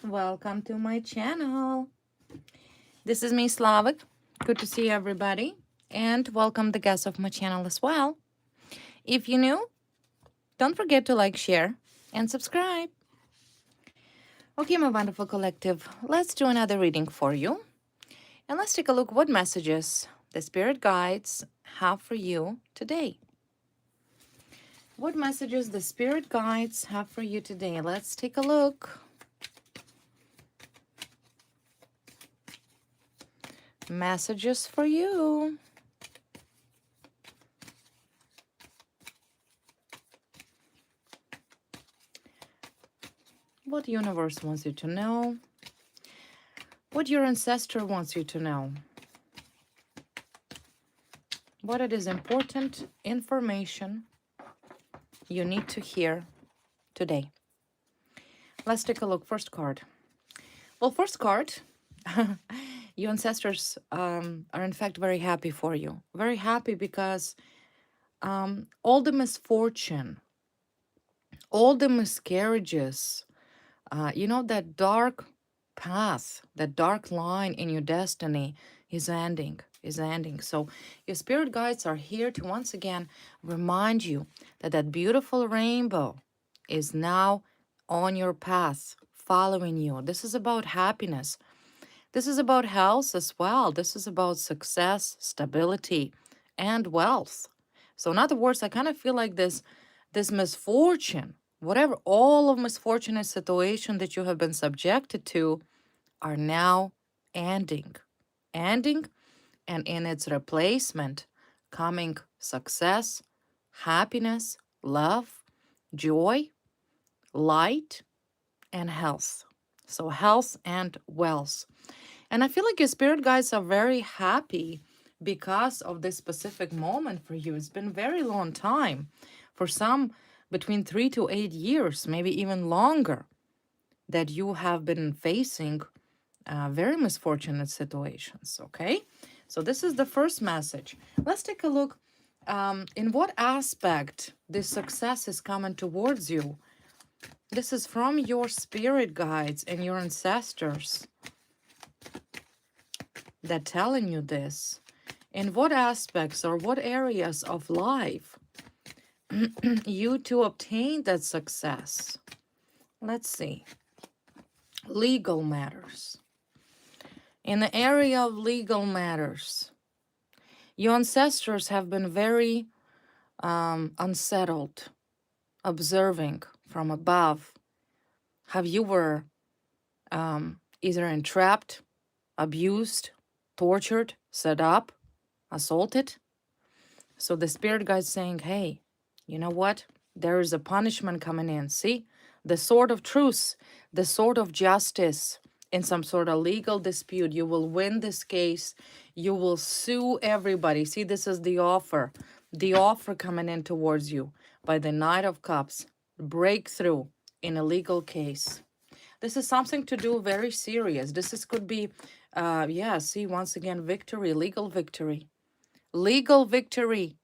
Welcome to my channel. This is me, Slavik. Good to see everybody. And welcome the guests of my channel as well. If you're new, don't forget to like, share, and subscribe. Okay, my wonderful collective, let's do another reading for you. And let's take a look what messages the spirit guides have for you today. What messages the spirit guides have for you today? Let's take a look. Messages for you. What the universe wants you to know. What your ancestor wants you to know. What it is important information you need to hear today. Let's take a look. First card. Well, first card, your ancestors are in fact very happy for you. Very happy because all the misfortune, all the miscarriages, that dark path, that dark line in your destiny is ending. So your spirit guides are here to once again remind you that that beautiful rainbow is now on your path, following you. This is about happiness. This is about health as well. This is about success, stability, and wealth. So in other words, I kind of feel like this misfortune, whatever, all of misfortunate situation that you have been subjected to are now ending. Ending, and in its replacement, coming success, happiness, love, joy, light, and health. So health and wealth. And I feel like your spirit guides are very happy because of this specific moment for you. It's been a very long time. For some, between 3 to 8 years, maybe even longer, that you have been facing very misfortunate situations, okay? So this is the first message. Let's take a look in what aspect this success is coming towards you. This is from your spirit guides and your ancestors that telling you this. In what aspects or what areas of life you to obtain that success? Let's see. Legal matters. In the area of legal matters, your ancestors have been very unsettled, observing from above how you were either entrapped, abused, tortured, set up, assaulted. So the spirit guide's saying, hey, you know what? There is a punishment coming in. See? The sword of truth, the sword of justice in some sort of legal dispute. You will win this case. You will sue everybody. See, this is the offer. The offer coming in towards you by the Knight of Cups. Breakthrough in a legal case. This is something to do very serious. Could be, see, once again, victory, legal victory. Legal victory.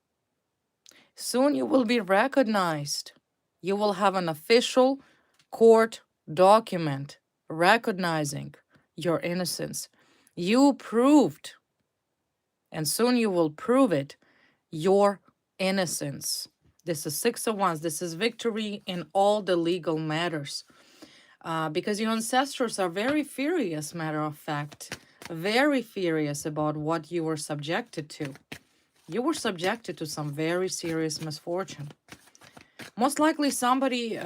Soon you will be recognized. You will have an official court document recognizing your innocence. You proved, and soon you will prove it, your innocence. This is Six of Wands. This is victory in all the legal matters. Because your ancestors are very furious, matter of fact, very furious about what you were subjected to. You were subjected to some very serious misfortune. Most likely somebody,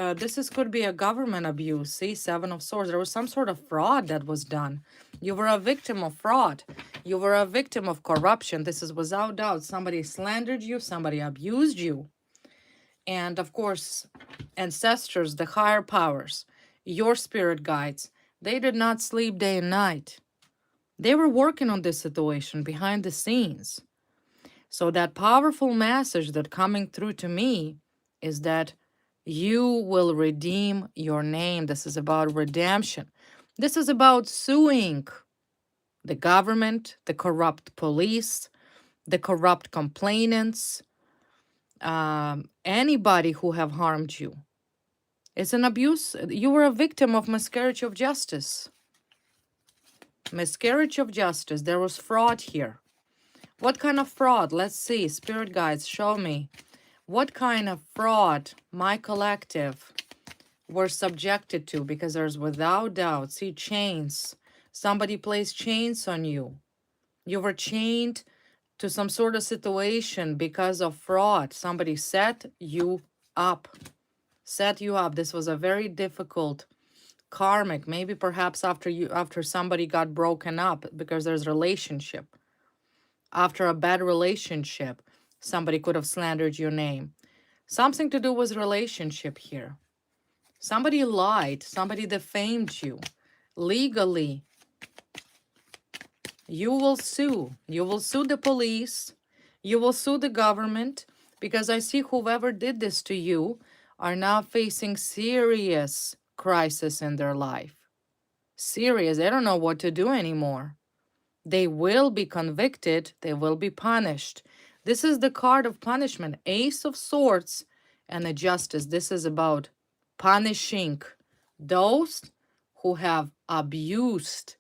could be a government abuse. See, Seven of Swords. There was some sort of fraud that was done. You were a victim of fraud. You were a victim of corruption. This is without doubt. Somebody slandered you. Somebody abused you. And of course, ancestors, the higher powers, your spirit guides, they did not sleep day and night. They were working on this situation behind the scenes. So that powerful message that coming through to me is that you will redeem your name. This is about redemption. This is about suing the government, the corrupt police, the corrupt complainants, anybody who have harmed you. It's an abuse. You were a victim of miscarriage of justice. Miscarriage of justice. There was fraud here. What kind of fraud? Let's see. Spirit guides, show me. What kind of fraud my collective were subjected to? Because there's without doubt, see, chains. Somebody placed chains on you. You were chained to some sort of situation because of fraud. Somebody set you up. Set you up. This was a very difficult karmic. Maybe perhaps after somebody got broken up because there's relationship. After a bad relationship, somebody could have slandered your name. Something to do with relationship here. Somebody lied. Somebody defamed you. Legally, you will sue. You will sue the police. You will sue the government, because I see whoever did this to you are now facing serious crisis in their life. Serious. They don't know what to do anymore. They will be convicted. They will be punished. This is the card of punishment. Ace of Swords and the Justice. This is about punishing those who have abused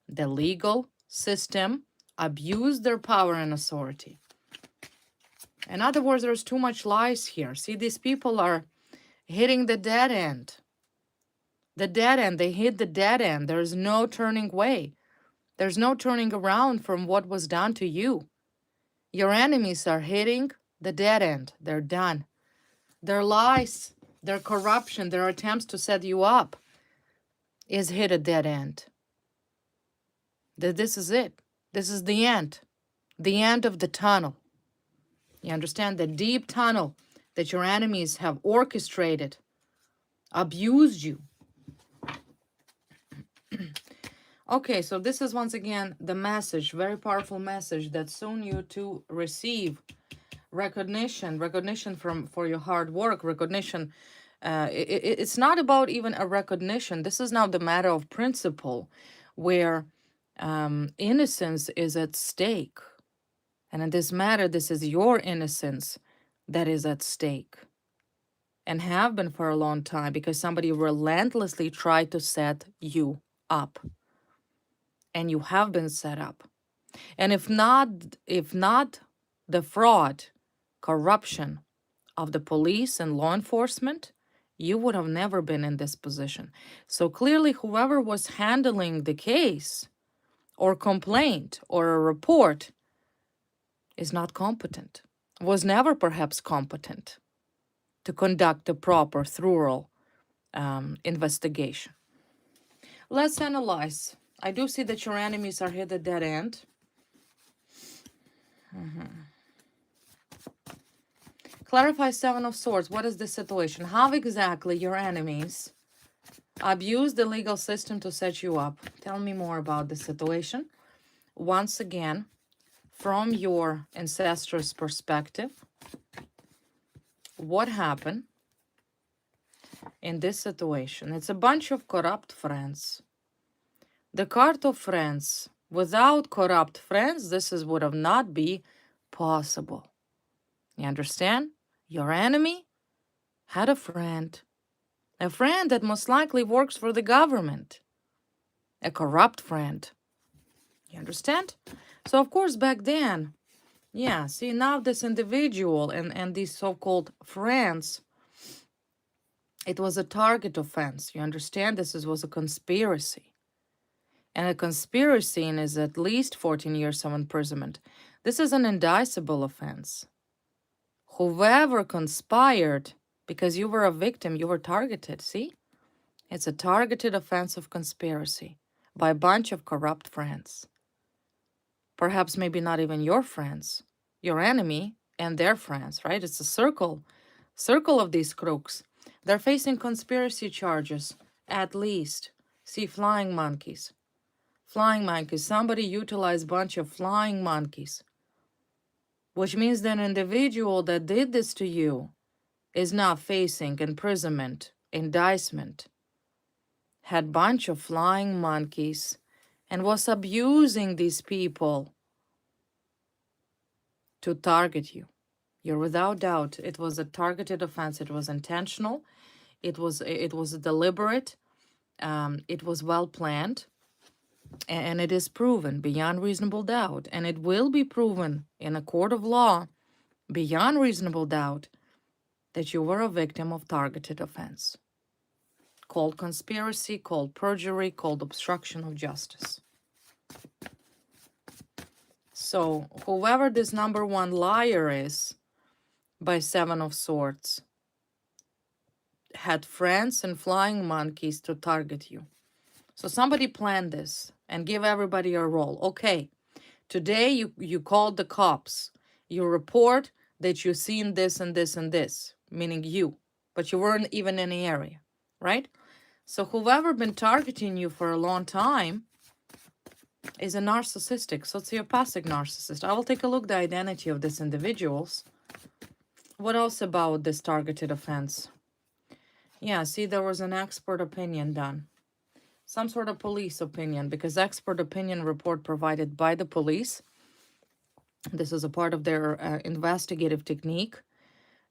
the legal system, abused their power and authority. In other words, there's too much lies here. See, these people are hitting the dead end. The dead end. They hit the dead end. There's no turning away. There's no turning around from what was done to you. Your enemies are hitting the dead end. They're done. Their lies, their corruption, their attempts to set you up is hit a dead end. This is it. This is the end of the tunnel. You understand? The deep tunnel that your enemies have orchestrated, abused you. Okay, so this is once again the message, very powerful message that soon you to receive recognition for your hard work, recognition. It's not about even a recognition. This is now the matter of principle, where innocence is at stake. And in this matter, this is your innocence that is at stake, and have been for a long time, because somebody relentlessly tried to set you up. And you have been set up. And if not the fraud, corruption of the police and law enforcement, you would have never been in this position. So clearly, whoever was handling the case or complaint or a report is not competent, was never perhaps competent to conduct a proper, thorough investigation. Let's analyze. I do see that your enemies are hit at dead end. Clarify Seven of Swords. What is the situation? How exactly your enemies abuse the legal system to set you up? Tell me more about the situation. Once again, from your ancestors' perspective, what happened in this situation? It's a bunch of corrupt friends. The card of friends. Without corrupt friends, would have not be possible. You understand? Your enemy had a friend that most likely works for the government, a corrupt friend. You understand? So of course back then, yeah, see now this individual and these so-called friends, it was a target offense. You understand? This was a conspiracy. And a conspiracy is at least 14 years of imprisonment. This is an indictable offense. Whoever conspired, because you were a victim, you were targeted, see? It's a targeted offense of conspiracy by a bunch of corrupt friends. Perhaps maybe not even your friends, your enemy and their friends, right? It's a circle of these crooks. They're facing conspiracy charges, at least. See, flying monkeys. Flying monkeys. Somebody utilized a bunch of flying monkeys, which means that an individual that did this to you is now facing imprisonment, indictment, had a bunch of flying monkeys, and was abusing these people to target you. You're without doubt, it was a targeted offense. It was intentional. It was deliberate. It was well planned, and it is proven beyond reasonable doubt, and it will be proven in a court of law beyond reasonable doubt that you were a victim of targeted offense called conspiracy, called perjury, called obstruction of justice. So whoever this number one liar is by Seven of Swords had friends and flying monkeys to target you. So somebody planned this and give everybody a role. Okay, today you called the cops. You report that you seen this and this and this, meaning you, but you weren't even in the area, right? So whoever been targeting you for a long time is a narcissistic, sociopathic narcissist. I will take a look at the identity of these individuals. What else about this targeted offense? Yeah, see, there was an expert opinion done. Some sort of police opinion, because expert opinion report provided by the police. This is a part of their investigative technique.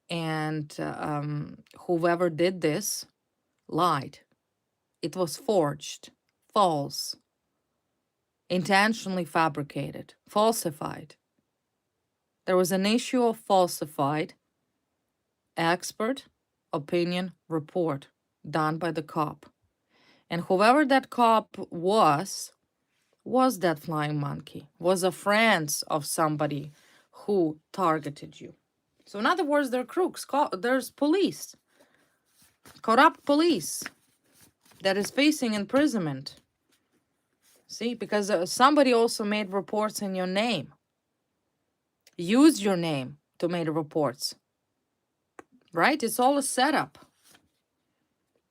And whoever did this lied. It was forged, false, intentionally fabricated, falsified. There was an issue of falsified expert opinion report done by the cop. And whoever that cop was that flying monkey, was a friend of somebody who targeted you. So in other words, they're crooks. There's police, corrupt police that is facing imprisonment. See, because somebody also made reports in your name, used your name to make reports, right? It's all a setup.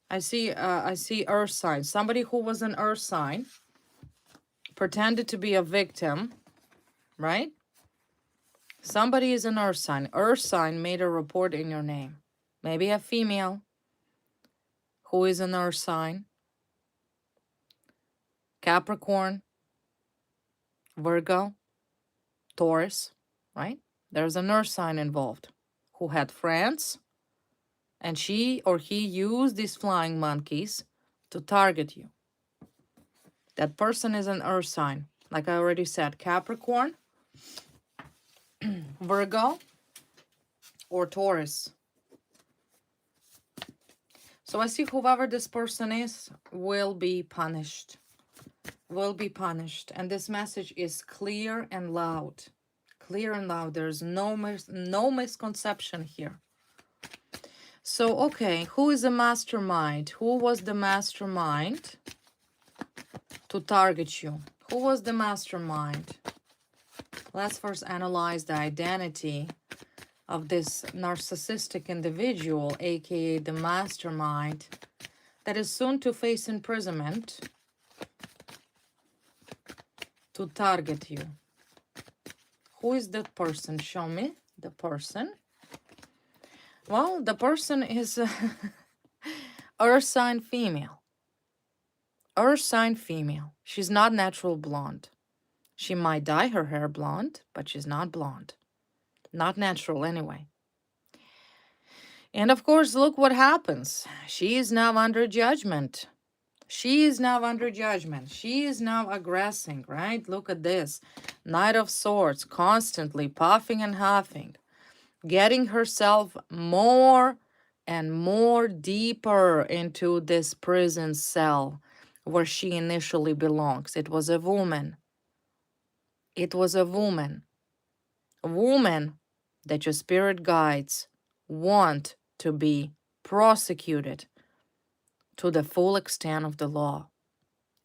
I see earth sign. Somebody who was an earth sign pretended to be a victim, right? Somebody is an earth sign. Earth sign made a report in your name. Maybe a female who is an earth sign. Capricorn, Virgo, Taurus, right? There's an earth sign involved who had friends, and she or he used these flying monkeys to target you. That person is an earth sign. Like I already said, Capricorn, Virgo, or Taurus. So I see whoever this person is will be punished. Will be punished. And this message is clear and loud. Clear and loud. There's no misconception here. So, okay, who is the mastermind? Who was the mastermind to target you? Who was the mastermind? Let's first analyze the identity of this narcissistic individual, aka the mastermind, that is soon to face imprisonment to target you. Who is that person? Show me the person. Well, the person is earth sign female. Earth sign female. She's not natural blonde. She might dye her hair blonde, but she's not blonde. Not natural anyway. And of course, look what happens. She is now under judgment. She is now under judgment. She is now aggressing, right? Look at this. Knight of Swords, constantly puffing and huffing, getting herself more and more deeper into this prison cell where she initially belongs. It was a woman. It was a woman. A woman that your spirit guides want to be prosecuted to the full extent of the law,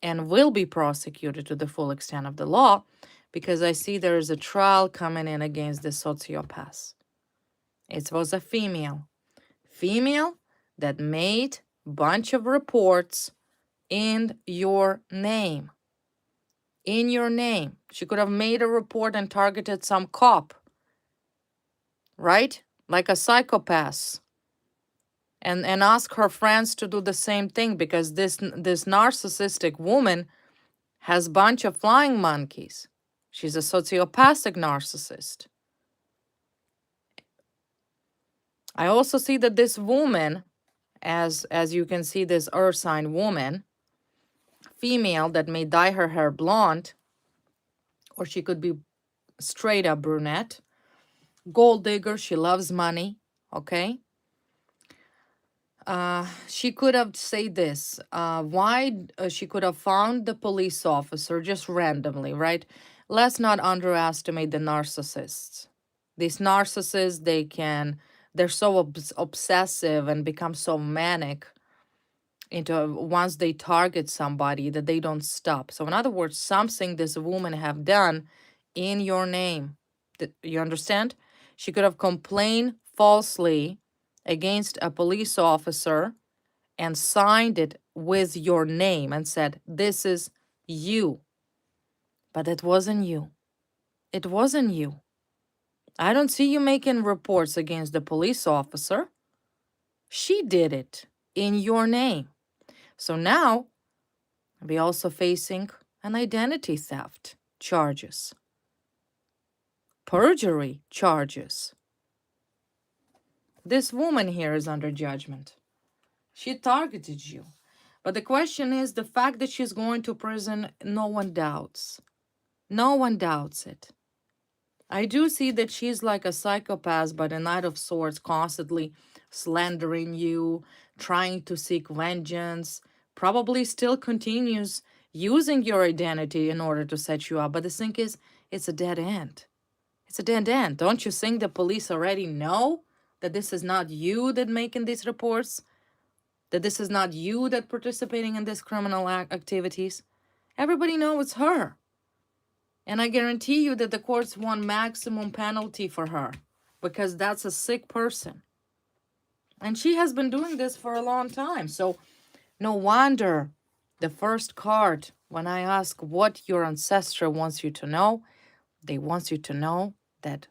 and will be prosecuted to the full extent of the law, because I see there is a trial coming in against the sociopath. It was a female that made a bunch of reports in your name. In your name. She could have made a report and targeted some cop, right? Like a psychopath. And ask her friends to do the same thing, because this narcissistic woman has a bunch of flying monkeys. She's a sociopathic narcissist. I also see that this woman As you can see, this earth sign woman, female, that may dye her hair blonde, or she could be straight up brunette. Gold digger, she loves money, okay? She could have said this. Why she could have found the police officer just randomly, right? Let's not underestimate the narcissists. These narcissists, they're so obsessive and become so manic into once they target somebody that they don't stop. So in other words, something this woman have done in your name. You understand? She could have complained falsely against a police officer and signed it with your name and said, "This is you." But it wasn't you. It wasn't you. I don't see you making reports against the police officer. She did it in your name. So now we're also facing an identity theft charges, perjury charges. This woman here is under judgment. She targeted you. But the question is, the fact that she's going to prison, no one doubts. No one doubts it. I do see that she's like a psychopath, but a Knight of Swords, constantly slandering you, trying to seek vengeance, probably still continues using your identity in order to set you up. But the thing is, it's a dead end. It's a dead end. Don't you think the police already know that this is not you that making these reports? That this is not you that participating in these criminal activities? Everybody knows it's her. And I guarantee you that the courts want maximum penalty for her because that's a sick person. And she has been doing this for a long time. So no wonder the first card, when I ask what your ancestor wants you to know, they want you to know that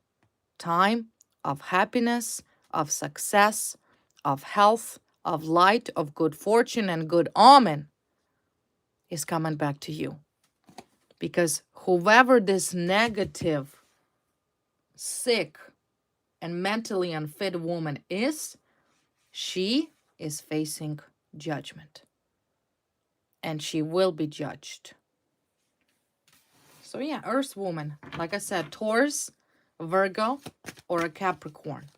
time of happiness, of success, of health, of light, of good fortune, and good omen is coming back to you. Because whoever this negative, sick, and mentally unfit woman is, she is facing judgment. And she will be judged. So yeah, Earth woman, like I said, Taurus, Virgo, or a Capricorn.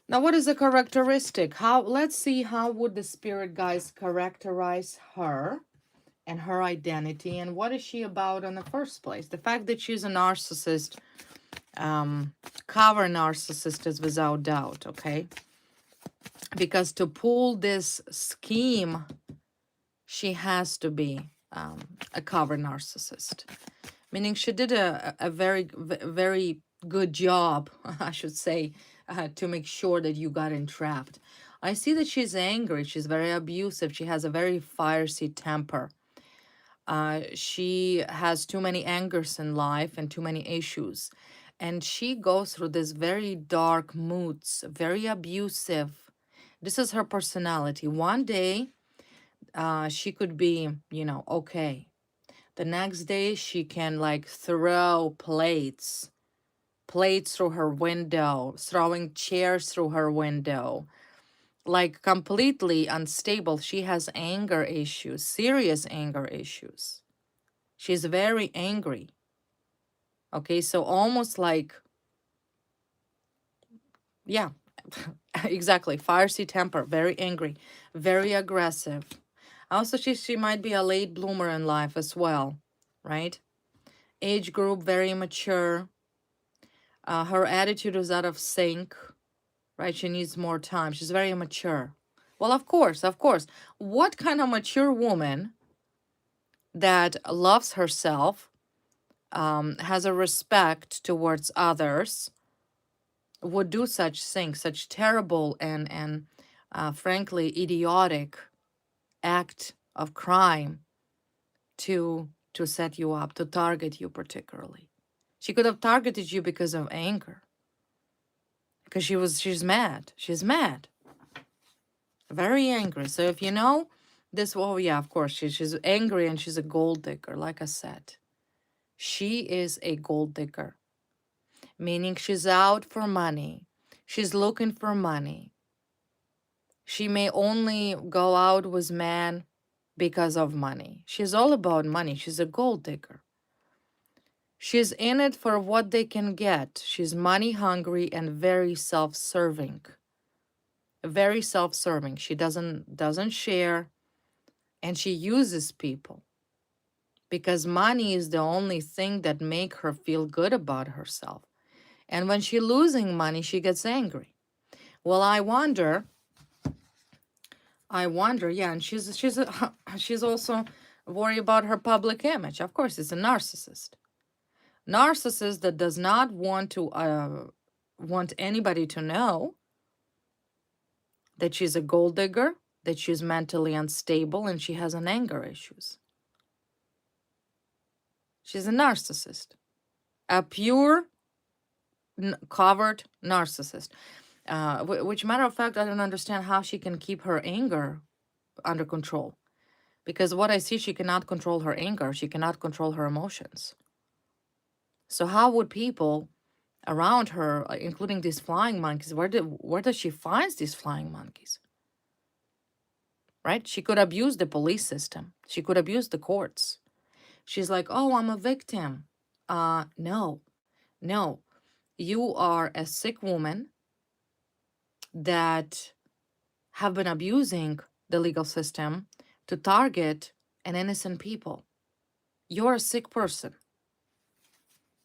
Now, what is the characteristic? Let's see how would the spirit guides characterize her and her identity, and what is she about in the first place? The fact that she's a narcissist, cover narcissist is without doubt, okay? Because to pull this scheme, she has to be a cover narcissist. Meaning she did a very good job, I should say, to make sure that you got entrapped. I see that she's angry. She's very abusive. She has a very fiery temper. She has too many angers in life and too many issues. And she goes through this very dark moods, very abusive. This is her personality. One day, she could be, okay. The next day, she can like throw plates through her window, throwing chairs through her window, like completely unstable. She has anger issues, serious anger issues. She's very angry. Okay, so almost like, yeah, exactly. Fiery temper, very angry, very aggressive. Also, she might be a late bloomer in life as well, right? Age group, very mature. Her attitude is out of sync, right? She needs more time. She's very immature. Well, of course, of course. What kind of mature woman that loves herself, has a respect towards others, would do such things, such terrible and frankly idiotic act of crime to set you up, to target you particularly? She could have targeted you because of anger. Because she's mad. She's mad. Very angry. So if you know this, well, yeah, of course, she's angry and she's a gold digger, like I said. She is a gold digger. Meaning she's out for money. She's looking for money. She may only go out with men because of money. She's all about money. She's a gold digger. She's in it for what they can get. She's money hungry and very self-serving. Very self-serving. She doesn't share, and she uses people because money is the only thing that make her feel good about herself. And when she's losing money, she gets angry. Well, I wonder, yeah, and she's also worried about her public image. Of course, it's a narcissist. Narcissist that does not want anybody to know that she's a gold digger, that she's mentally unstable, and she has an anger issues. She's a narcissist, a pure covert narcissist. Which, matter of fact, I don't understand how she can keep her anger under control. Because what I see, she cannot control her anger. She cannot control her emotions. So how would people around her, including these flying monkeys, where does she find these flying monkeys? Right? She could abuse the police system. She could abuse the courts. She's like, oh, I'm a victim. No. You are a sick woman that have been abusing the legal system to target an innocent people. You're a sick person.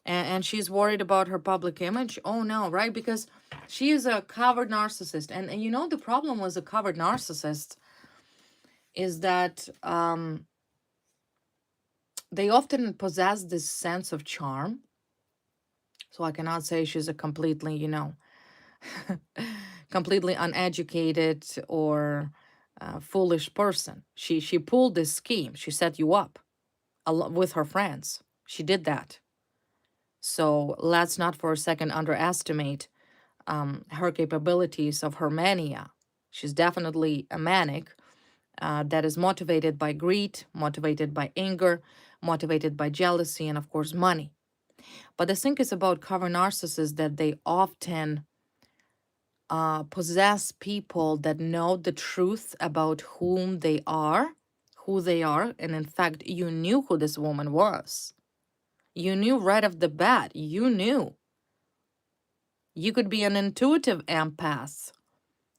And she's worried about her public image. Oh no, right? Because she is a covert narcissist. And you know, the problem with a covert narcissist is that they often possess this sense of charm. So I cannot say she's a completely, completely uneducated or foolish person. She pulled this scheme. She set you up with her friends. She did that. So let's not for a second underestimate her capabilities of her mania. She's definitely a manic that is motivated by greed, motivated by anger, motivated by jealousy, and of course, money. But the thing is about cover narcissists that they often possess people that know the truth about who they are. And in fact, you knew who this woman was. You knew right off the bat. You knew. You could be an intuitive empath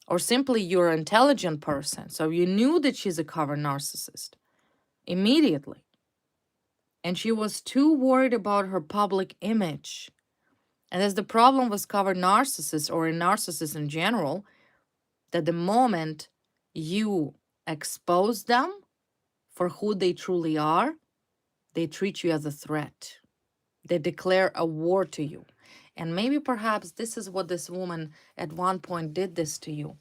or simply you're an intelligent person. So you knew that she's a cover narcissist immediately. And she was too worried about her public image. And that's the problem with cover narcissists or a narcissist in general, that the moment you expose them for who they truly are, they treat you as a threat. They declare a war to you. And maybe perhaps this is what this woman at one point did this to you.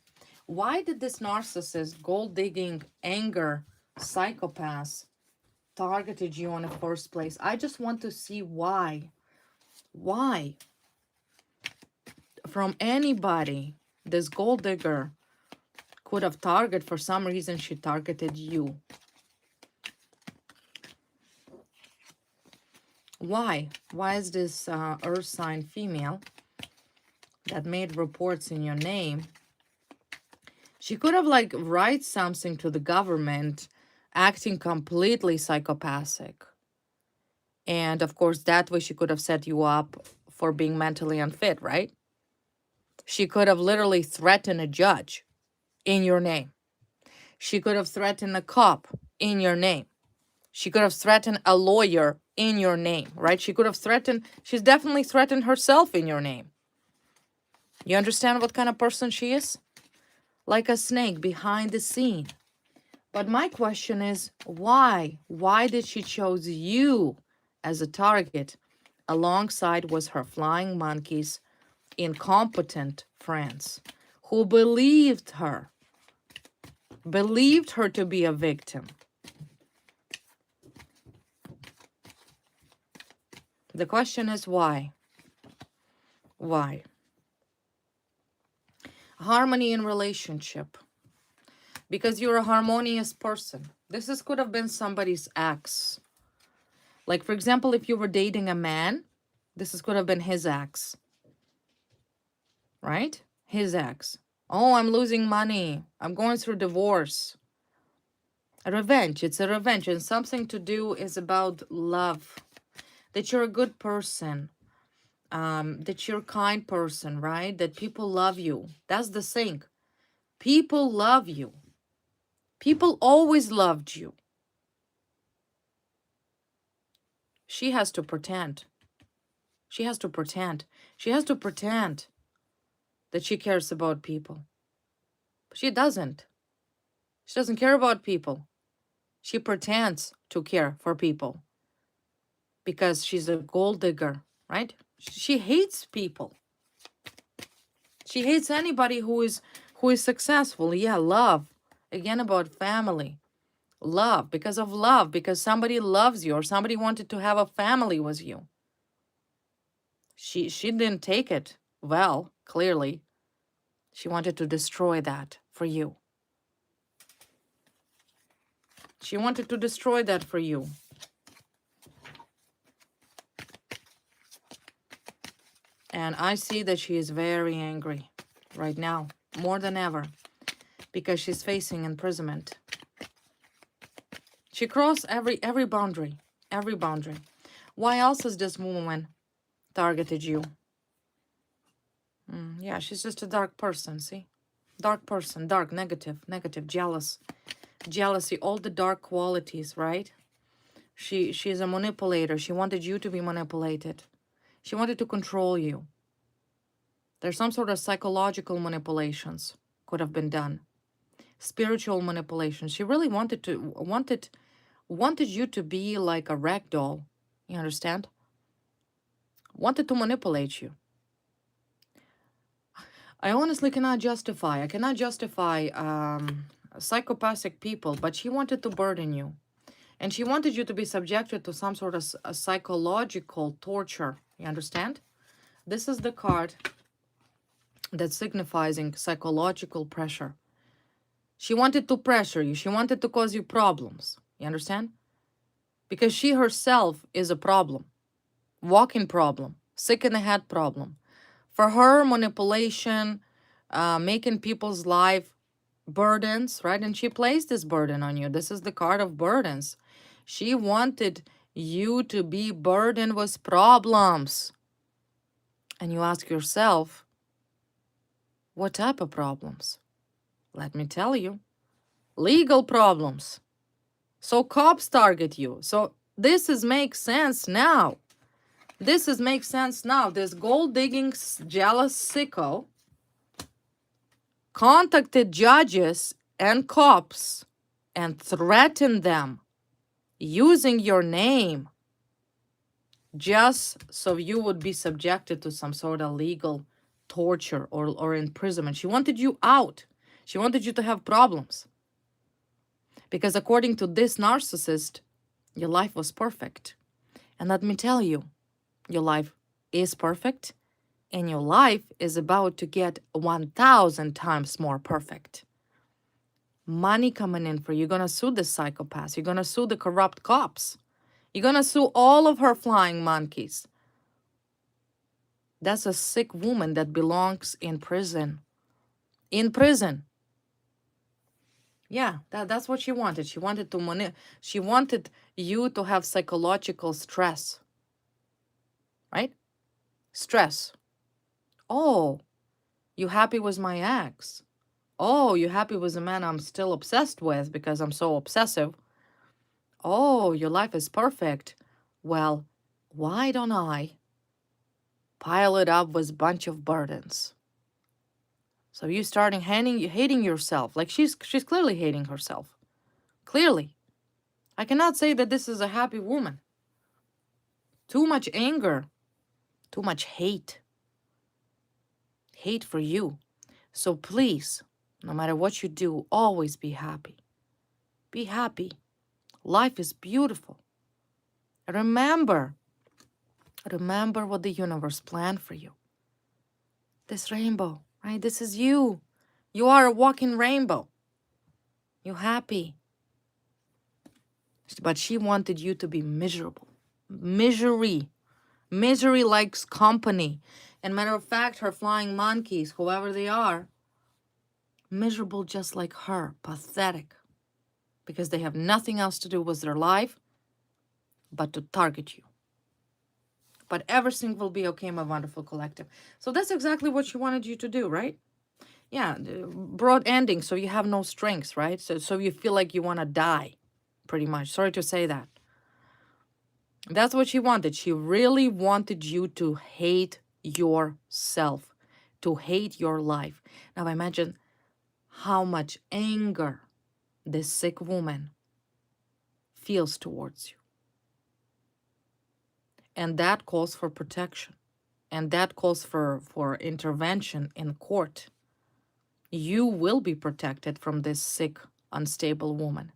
Why did this narcissist, gold-digging, anger, psychopath targeted you in the first place? I just want to see why. Why? From anybody, this gold digger could have targeted, for some reason she targeted you. Why? Why is this earth sign female that made reports in your name? She could have like write something to the government, acting completely psychopathic. And of course, that way she could have set you up for being mentally unfit, right? She could have literally threatened a judge in your name. She could have threatened a cop in your name. She could have threatened a lawyer in your name, right? She could have threatened, she's definitely threatened herself in your name. You understand what kind of person she is? Like a snake behind the scene. But my question is, why? Why did she choose you as a target alongside with her flying monkeys, incompetent friends who believed her to be a victim? The question is why? Why? Harmony in relationship. Because you're a harmonious person. Could have been somebody's ex. Like, for example, if you were dating a man, could have been his ex. Right? His ex. Oh, I'm losing money. I'm going through divorce. A revenge. It's a revenge. And something to do is about love. That you're a good person. That you're a kind person, right? That people love you. That's the thing. People love you. People always loved you. She has to pretend. She has to pretend. She has to pretend that she cares about people. But she doesn't. She doesn't care about people. She pretends to care for people because she's a gold digger, right? She hates people. She hates anybody who is successful. Yeah, love. Again, about family. Love, because of love, because somebody loves you or somebody wanted to have a family with you. She didn't take it well, clearly. She wanted to destroy that for you. She wanted to destroy that for you. And I see that she is very angry right now, more than ever, because she's facing imprisonment. She crossed every boundary, every boundary. Why else has this woman targeted you? Yeah, she's just a dark person, see? Dark person, dark, negative, jealous, jealousy, all the dark qualities, right? She's a manipulator. She wanted you to be manipulated. She wanted to control you. There's some sort of psychological manipulations could have been done. Spiritual manipulation. She really wanted you to be like a rag doll. You understand? Wanted to manipulate you. I honestly cannot justify. I cannot justify psychopathic people, but she wanted to burden you. And she wanted you to be subjected to some sort of a psychological torture. You understand? This is the card that signifies psychological pressure. She wanted to pressure you. She wanted to cause you problems. You understand? Because she herself is a problem. Walking problem. Sick in the head problem. For her, manipulation, making people's life burdens, right? And she placed this burden on you. This is the card of burdens. She wanted you to be burdened with problems. And you ask yourself, what type of problems? Let me tell you. Legal problems. So cops target you. So this makes sense now. Makes sense now. This gold digging jealous sicko contacted judges and cops and threatened them using your name just so you would be subjected to some sort of legal torture or imprisonment. She wanted you out. She wanted you to have problems. Because according to this narcissist, your life was perfect. And let me tell you, your life is perfect, and your life is about to get 1,000 times more perfect. Money coming in for you. You're going to sue the psychopaths. You're going to sue the corrupt cops. You're going to sue all of her flying monkeys. That's a sick woman that belongs in prison. In prison. Yeah, that's what she wanted. She wanted she wanted you to have psychological stress. Right? Stress. Oh, you happy with my ex? Oh, you happy with the man I'm still obsessed with because I'm so obsessive? Oh, your life is perfect. Well, why don't I pile it up with a bunch of burdens? So you starting hating yourself. Like she's clearly hating herself. Clearly. I cannot say that this is a happy woman. Too much anger. Too much hate. Hate for you. So please, no matter what you do, always be happy. Be happy. Life is beautiful. Remember what the universe planned for you. This rainbow, right? This is you. You are a walking rainbow. You're happy. But she wanted you to be miserable. Misery. Misery likes company. And matter of fact, her flying monkeys, whoever they are, Miserable just like her, pathetic, because they have nothing else to do with their life but to target you. But everything will be okay, my wonderful collective. So that's exactly what she wanted you to do, right? Yeah, the broad ending, so you have no strength, right? So you feel like you want to die, pretty much. Sorry to say that. That's what she wanted. She really wanted you to hate yourself, to hate your life. Now imagine how much anger this sick woman feels towards you. And that calls for protection. And that calls for intervention in court. You will be protected from this sick, unstable woman.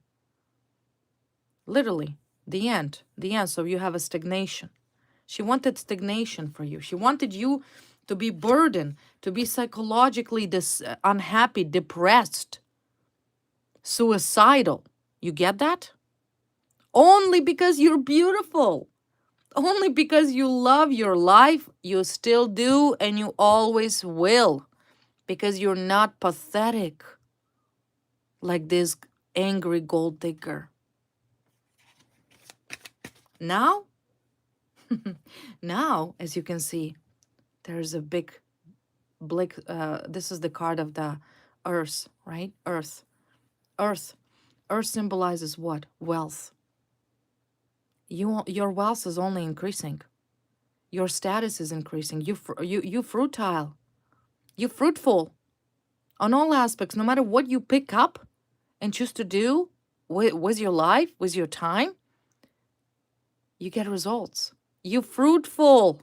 Literally, the end. The end. So you have a stagnation. She wanted stagnation for you. She wanted you to be burdened, to be psychologically unhappy, depressed, suicidal. You get that? Only because you're beautiful. Only because you love your life, you still do, and you always will. Because you're not pathetic like this angry gold digger. Now, now, as you can see, there's a big, this is the card of the earth, right? Earth. Earth. Earth symbolizes what? Wealth. Your wealth is only increasing. Your status is increasing. You fruitile. You fruitful on all aspects. No matter what you pick up and choose to do with your life, with your time, you get results. You fruitful.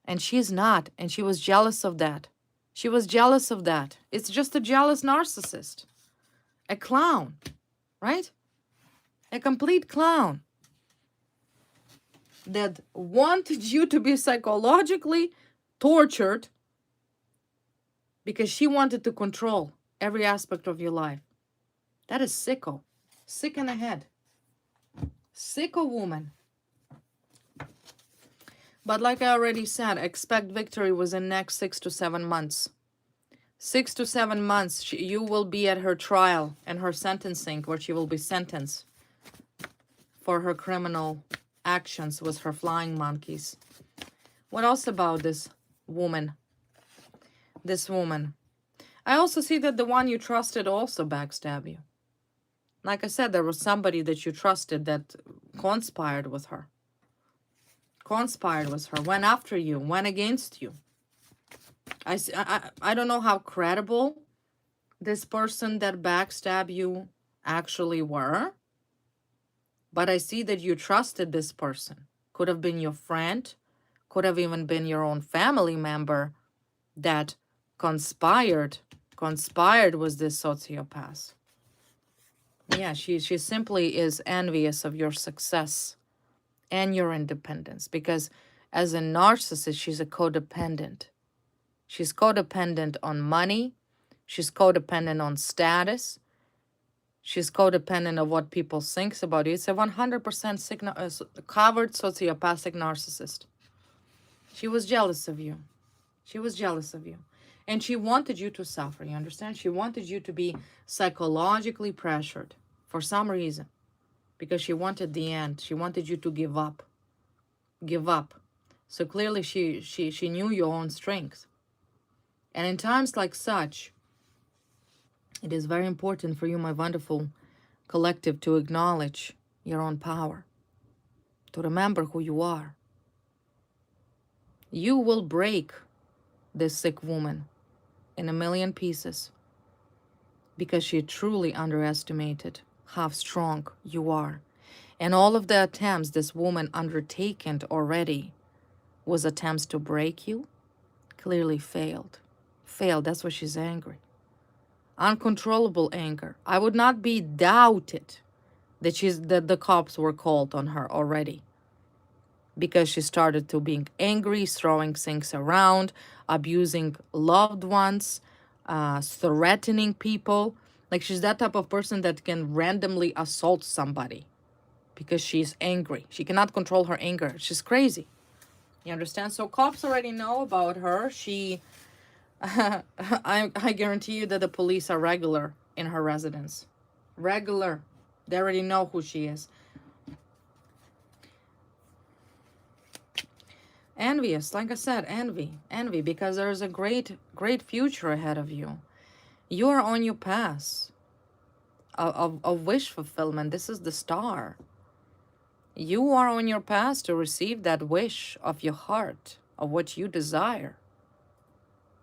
And she's not. And she was jealous of that. She was jealous of that. It's just a jealous narcissist. A clown, right? A complete clown that wanted you to be psychologically tortured because she wanted to control every aspect of your life. That is sicko. Sick in the head. Sicko woman. But like I already said, expect victory within the next 6 to 7 months. 6 to 7 months, you will be at her trial and her sentencing, where she will be sentenced for her criminal actions with her flying monkeys. What else about this woman? This woman. I also see that the one you trusted also backstabbed you. Like I said, there was somebody that you trusted that conspired with her. Conspired with her, went after you, went against you. I don't know how credible this person that backstabbed you actually were, but I see that you trusted this person. Could have been your friend, could have even been your own family member that conspired with this sociopath. Yeah, she simply is envious of your success and your independence, because as a narcissist, she's a codependent. She's codependent on money. She's codependent on status. She's codependent of what people think about you. It's a 100% covered sociopathic narcissist. She was jealous of you. She was jealous of you. And she wanted you to suffer, you understand? She wanted you to be psychologically pressured for some reason. Because she wanted the end. She wanted you to give up. Give up. So clearly she knew your own strength. And in times like such, it is very important for you, my wonderful collective, to acknowledge your own power, to remember who you are. You will break this sick woman in a million pieces because she truly underestimated how strong you are. And all of the attempts this woman undertaken already was attempts to break you, clearly failed. Failed, that's why she's angry. Uncontrollable anger. I would not be doubted that the cops were called on her already, because she started to being angry, throwing things around, abusing loved ones, threatening people. Like, she's that type of person that can randomly assault somebody because she's angry. She cannot control her anger. She's crazy. You understand? So cops already know about her. She I guarantee you that the police are regular in her residence. Regular. They already know who she is. Envious, like I said, envy, because there's a great future ahead of you. You are on your path of wish fulfillment. This is the star. You are on your path to receive that wish of your heart, of what you desire.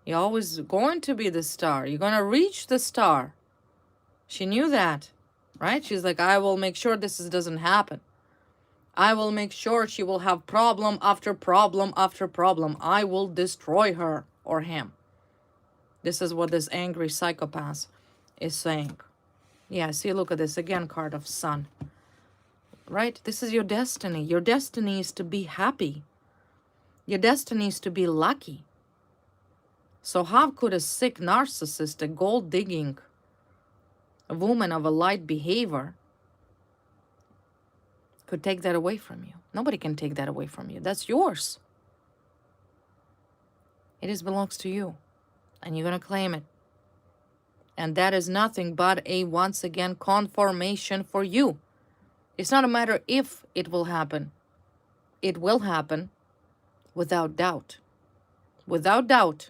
You're always going to be the star. You're going to reach the star. She knew that, right? She's like, I will make sure this doesn't happen. I will make sure she will have problem after problem after problem. I will destroy her or him. This is what this angry psychopath is saying. Yeah, see, look at this again, card of Sun. Right? This is your destiny. Your destiny is to be happy. Your destiny is to be lucky. So how could a sick narcissist, a gold-digging woman of a light behavior, could take that away from you? Nobody can take that away from you. That's yours. It belongs to you. And you're going to claim it. And that is nothing but a, once again, confirmation for you. It's not a matter if it will happen. It will happen without doubt. Without doubt.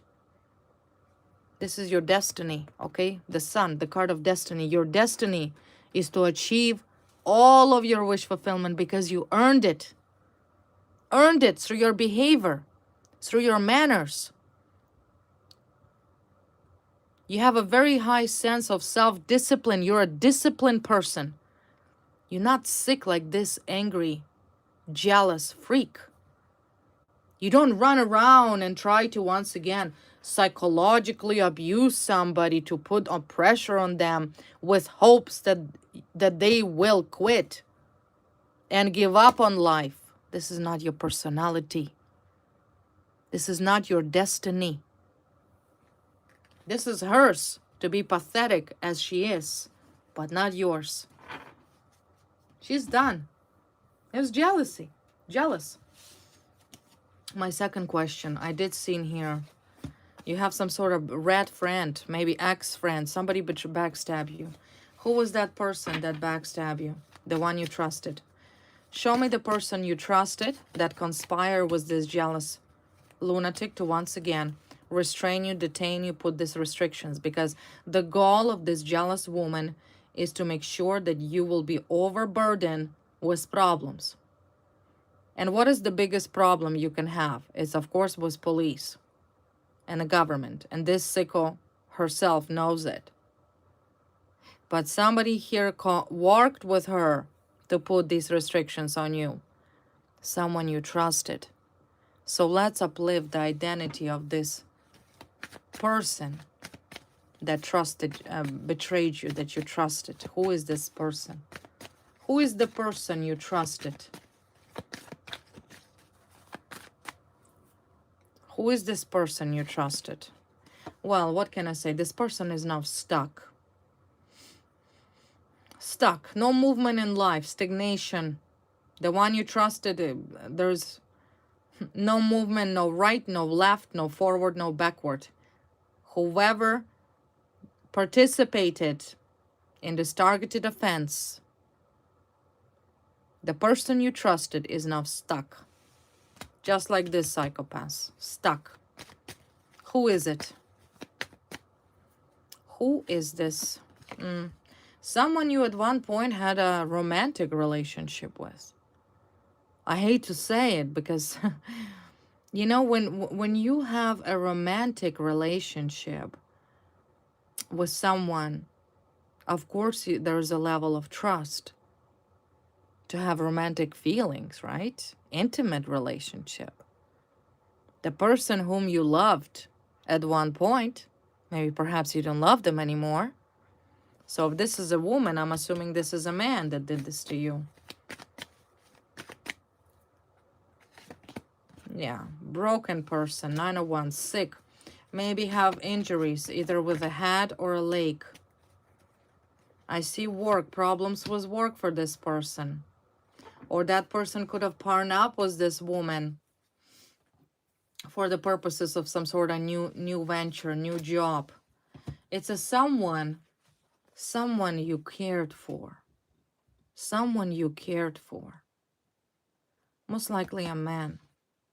This is your destiny, okay? The Sun, the card of destiny. Your destiny is to achieve all of your wish fulfillment because you earned it. Earned it through your behavior, through your manners. You have a very high sense of self-discipline. You're a disciplined person. You're not sick like this angry, jealous freak. You don't run around and try to, once again, psychologically abuse somebody to put on pressure on them with hopes that they will quit and give up on life. This is not your personality. This is not your destiny. This is hers to be pathetic as she is, but not yours. She's done. It's jealousy. Jealous. My second question, I did see in here, you have some sort of red friend, maybe ex-friend, somebody backstab you. Who was that person that backstabbed you? The one you trusted. Show me the person you trusted that conspired with this jealous lunatic to once again restrain you, detain you, put these restrictions. Because the goal of this jealous woman is to make sure that you will be overburdened with problems. And what is the biggest problem you can have? It's, of course, with police and the government. And this sicko herself knows it. But somebody here worked with her to put these restrictions on you. Someone you trusted. So let's uplift the identity of this person that betrayed you, that you trusted. Who is this person? Who is the person you trusted? Who is this person you trusted? Well, what can I say? This person is now stuck. Stuck. No movement in life. Stagnation. The one you trusted, there's no movement, no right, no left, no forward, no backward. Whoever participated in this targeted offense, the person you trusted is now stuck. Just like this psychopath. Stuck. Who is it? Who is this? Someone you at one point had a romantic relationship with. I hate to say it because, you know, when you have a romantic relationship with someone, of course, there's a level of trust to have romantic feelings, right? Intimate relationship. The person whom you loved at one point, maybe perhaps you don't love them anymore. So if this is a woman, I'm assuming this is a man that did this to you. Yeah, broken person, 901, sick. Maybe have injuries, either with a head or a leg. I see work, problems with work for this person. Or that person could have partnered up with this woman for the purposes of some sort of new venture, new job. It's a someone you cared for. Someone you cared for. Most likely a man.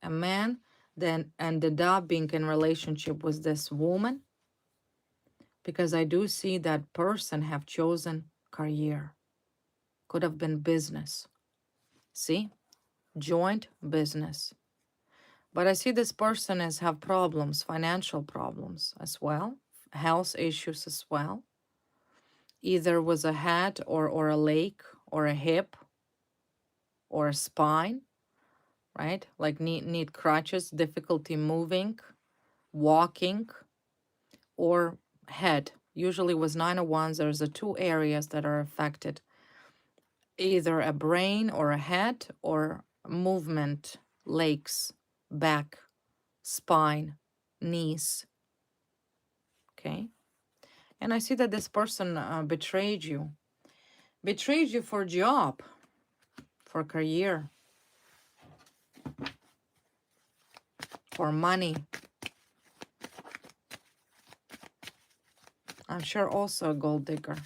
A man then ended up being in relationship with this woman, because I do see that person have chosen career. Could have been business. See? Joint business. But I see this person as have problems, financial problems as well, health issues as well, either with a head or a leg or a hip or a spine, right? Like need crutches, difficulty moving, walking, or head. Usually with 901s, there's the two areas that are affected, either a brain or a head or movement, legs, back, spine, knees, okay? And I see that this person betrayed you for job, for career, for money. I'm sure also a gold digger.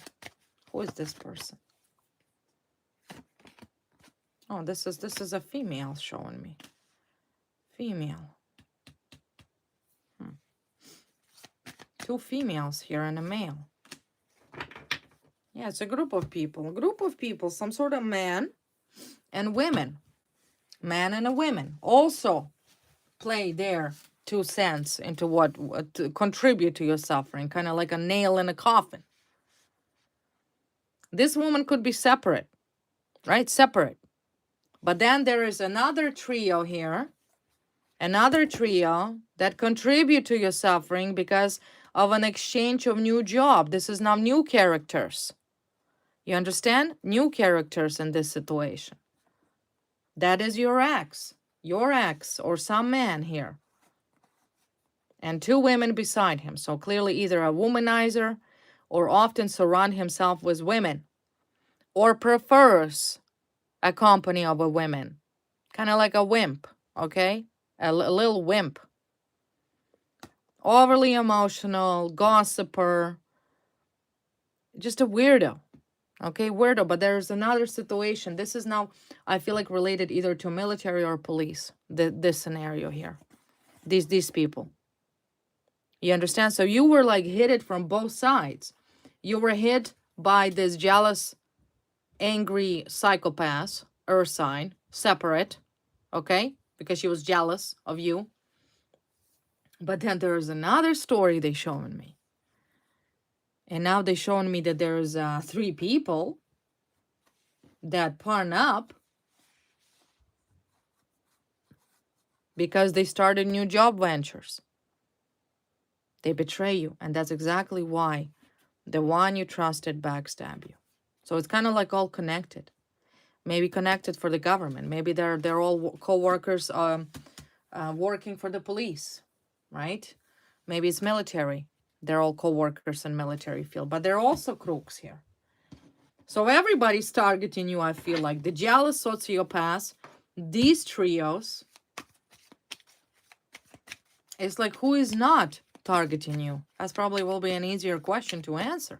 Who is this person? Oh, this is a female showing me. Female. Two females here and a male. Yeah, it's a group of people. A group of people, some sort of man and women. Man and a woman also play their 2 cents into what to contribute to your suffering, kind of like a nail in a coffin. This woman could be separate, right? Separate. But then there is another trio here, another trio that contribute to your suffering because of an exchange of new job. This is now new characters. You understand? New characters in this situation. That is your ex or some man here. And 2 women beside him. So clearly either a womanizer or often surround himself with women or prefers a company of a woman. Kind of like a wimp, okay? A little wimp. Overly emotional, gossiper, just a weirdo. Okay, weirdo. But there's another situation. This is now, I feel like, related either to military or police. This scenario here. These people. You understand? So you were like hit it from both sides. You were hit by this jealous, angry psychopath, earth sign, separate, okay? Because she was jealous of you. But then there's another story they showing me. And now they showing me that there's 3 people that partner up because they started new job ventures. They betray you. And that's exactly why the one you trusted backstab you. So it's kind of like all connected. Maybe connected for the government. Maybe they're all co-workers working for the police, right? Maybe it's military. They're all co-workers in military field, but they're also crooks here. So everybody's targeting you, I feel like. The jealous sociopaths, these trios. It's like, who is not targeting you? That's probably will be an easier question to answer.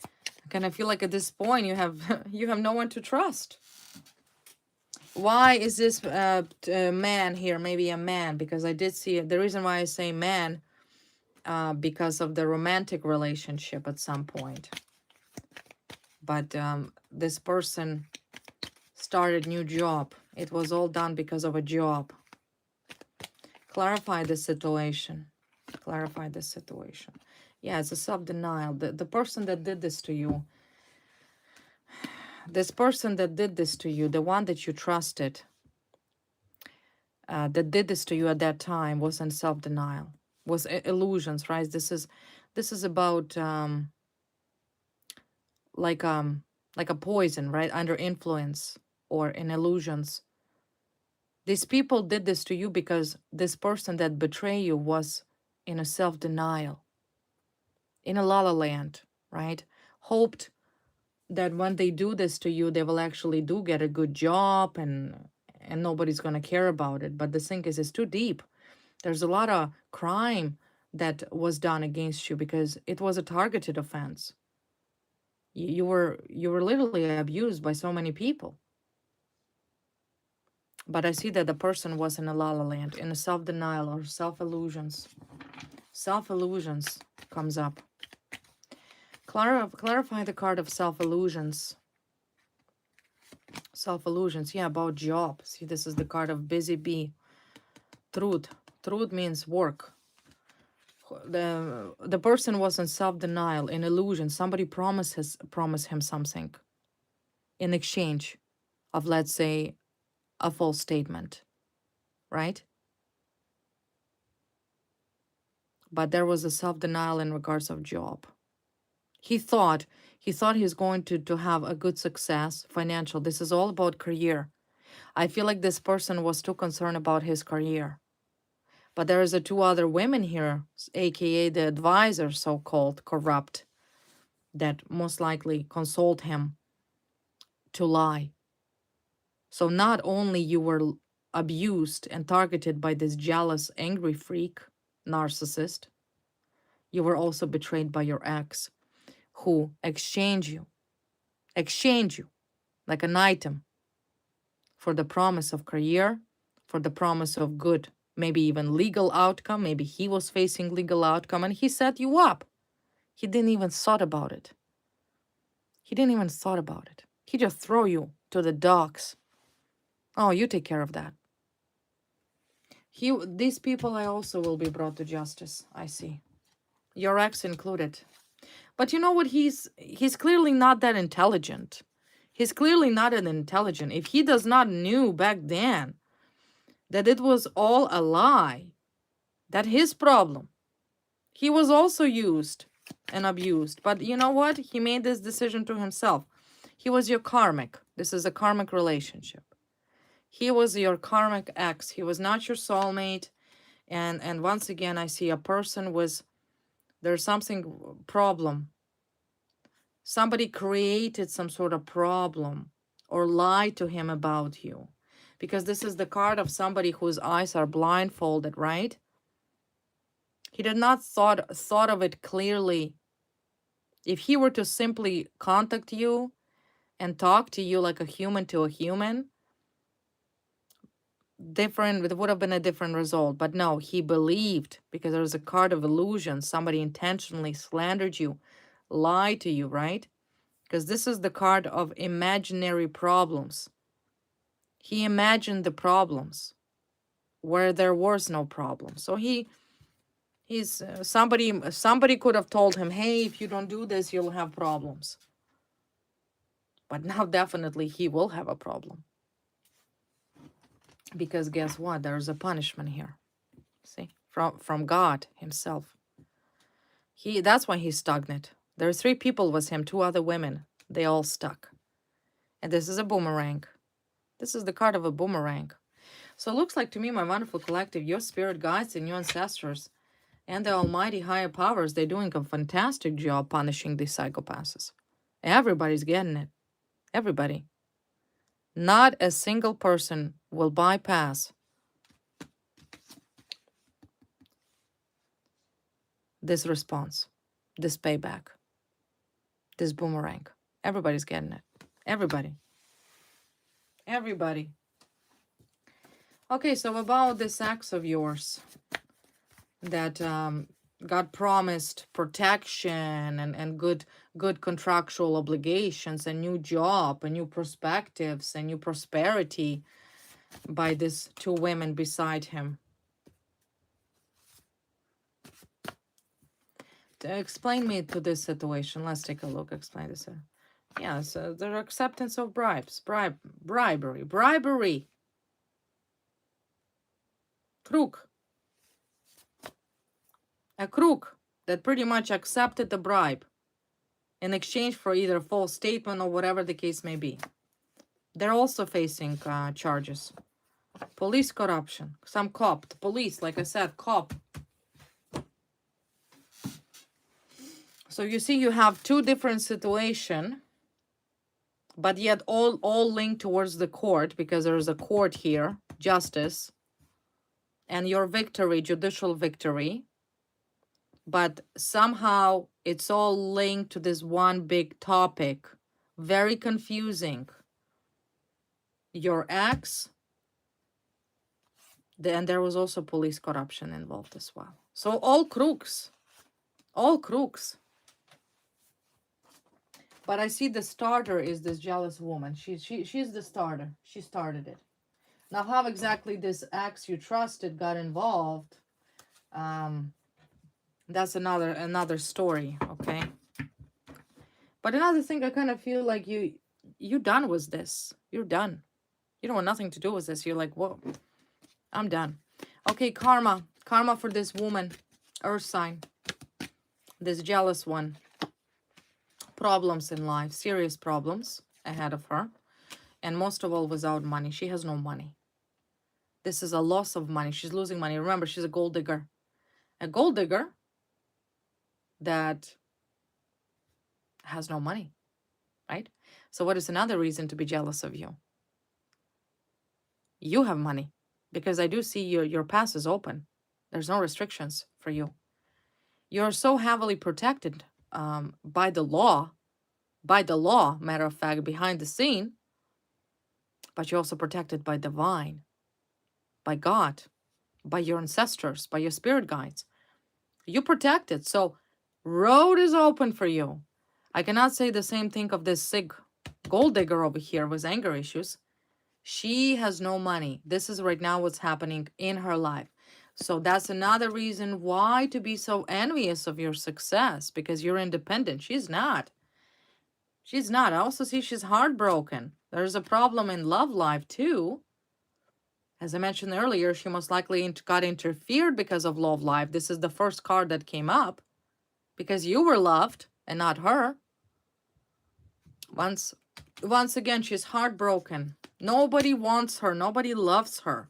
I kind of feel like at this point you have you have no one to trust. Why is this man here? Maybe a man, because I did see it. The reason why I say man, because of the romantic relationship at some point. But this person started new job. It was all done because of a job. Clarify the situation. Clarify the situation. Yeah, it's a self-denial. The person that did this to you, the one that you trusted, that did this to you at that time, was in self-denial, was illusions, right? This is about like a poison, right? Under influence or in illusions. These people did this to you because this person that betrayed you was in a self-denial, in a la-la land, right? Hoped that when they do this to you, they will actually do get a good job and nobody's going to care about it. But the thing is, it's too deep. There's a lot of crime that was done against you because it was a targeted offense. You were literally abused by so many people. But I see that the person was in a la la land, in a self-denial or self-illusions. Self-illusions comes up. Clarify the card of self-illusions. Self-illusions, yeah, about job. See, this is the card of busy bee. Truth. Truth means work. The person was in self-denial, in illusion. Somebody promised him something in exchange of, let's say, a false statement, right? But there was a self-denial in regards of job. He thought he's going to have a good success, financial. This is all about career. I feel like this person was too concerned about his career. But there is a two other women here, aka the advisor, so-called corrupt, that most likely consoled him to lie. So not only you were abused and targeted by this jealous, angry freak, narcissist, you were also betrayed by your ex, who exchanged you like an item for the promise of career, for the promise of good, maybe even legal outcome. Maybe he was facing legal outcome and he set you up. He didn't even thought about it. He just throw you to the dogs. Oh, you take care of that. These people I also will be brought to justice, I see. Your ex included. But you know what? He's clearly not that intelligent. He's clearly not an intelligent. If he does not knew back then that it was all a lie, that his problem. He was also used and abused. But you know what? He made this decision to himself. He was your karmic. This is a karmic relationship. He was your karmic ex. He was not your soulmate. And once again, I see a person was, there's something problem. Somebody created some sort of problem or lied to him about you. Because this is the card of somebody whose eyes are blindfolded, right? He did not thought of it clearly. If he were to simply contact you and talk to you like a human to a human, it would have been a different result. But no, he believed, because there's a card of illusion. Somebody intentionally slandered you, lied to you, right? Because this is the card of imaginary problems. He imagined the problems where there was no problem. So somebody could have told him, hey, if you don't do this, you'll have problems. But now definitely he will have a problem. Because guess what? There's a punishment here. See? From God himself. That's why he's stagnant. There are 3 people with him, 2 other women. They all stuck. And this is a boomerang. This is the card of a boomerang. So it looks like to me, my wonderful collective, your spirit guides and your ancestors and the almighty higher powers, they're doing a fantastic job punishing these psychopaths. Everybody's getting it. Everybody. Not a single person will bypass this response, this payback, this boomerang. Everybody's getting it. Everybody. Everybody. Okay, so about this ex of yours that God promised protection and good contractual obligations, a new job, a new perspectives, a new prosperity by these 2 women beside him. Explain me to this situation. Let's take a look. Explain this. Yeah, so the acceptance of bribes. Bribery. Crook. A crook that pretty much accepted the bribe in exchange for either false statement or whatever the case may be. They're also facing charges. Police corruption. Some cop. The police, like I said, cop. So you see, you have 2 different situations, but yet all linked towards the court, because there is a court here, justice. and your victory, judicial victory, but somehow it's all linked to this one big topic. Very confusing. Your ex, and there was also police corruption involved as well. So all crooks, all crooks. But I see the starter is this jealous woman. She's the starter. She started it. Now, how exactly this ex you trusted got involved, that's another story, okay? But another thing, I kind of feel like you done with this. You're done. You don't want nothing to do with this. You're like, whoa, I'm done. Okay, karma. Karma for this woman, earth sign, this jealous one. Problems in life, serious problems ahead of her. And most of all, without money. She has no money. This is a loss of money. She's losing money. Remember, she's a gold digger. A gold digger that has no money, right? So what is another reason to be jealous of you? You have money, because I do see your path is open. There's no restrictions for you. You're so heavily protected by the law, matter of fact, behind the scene, but you're also protected by divine, by God, by your ancestors, by your spirit guides. You're protected. So road is open for you. I cannot say the same thing of this sick gold digger over here with anger issues. She has no money. This is right now what's happening in her life. So that's another reason why to be so envious of your success, because you're independent. She's not. She's not. I also see she's heartbroken. There's a problem in love life too. As I mentioned earlier, she most likely got interfered because of love life. This is the first card that came up because you were loved and not her. Once again, she's heartbroken. Nobody wants her. Nobody loves her.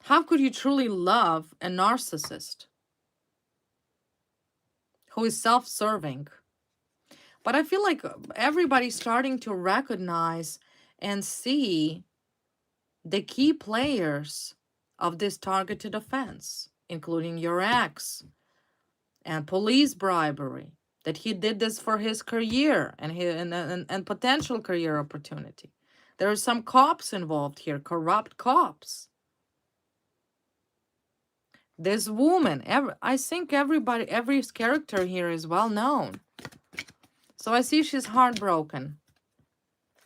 How could you truly love a narcissist who is self-serving? But I feel like everybody's starting to recognize and see the key players of this targeted offense, including your ex and police bribery, that he did this for his career and potential career opportunity. There are some cops involved here, corrupt cops. This woman, I think every character here is well known. So I see she's heartbroken.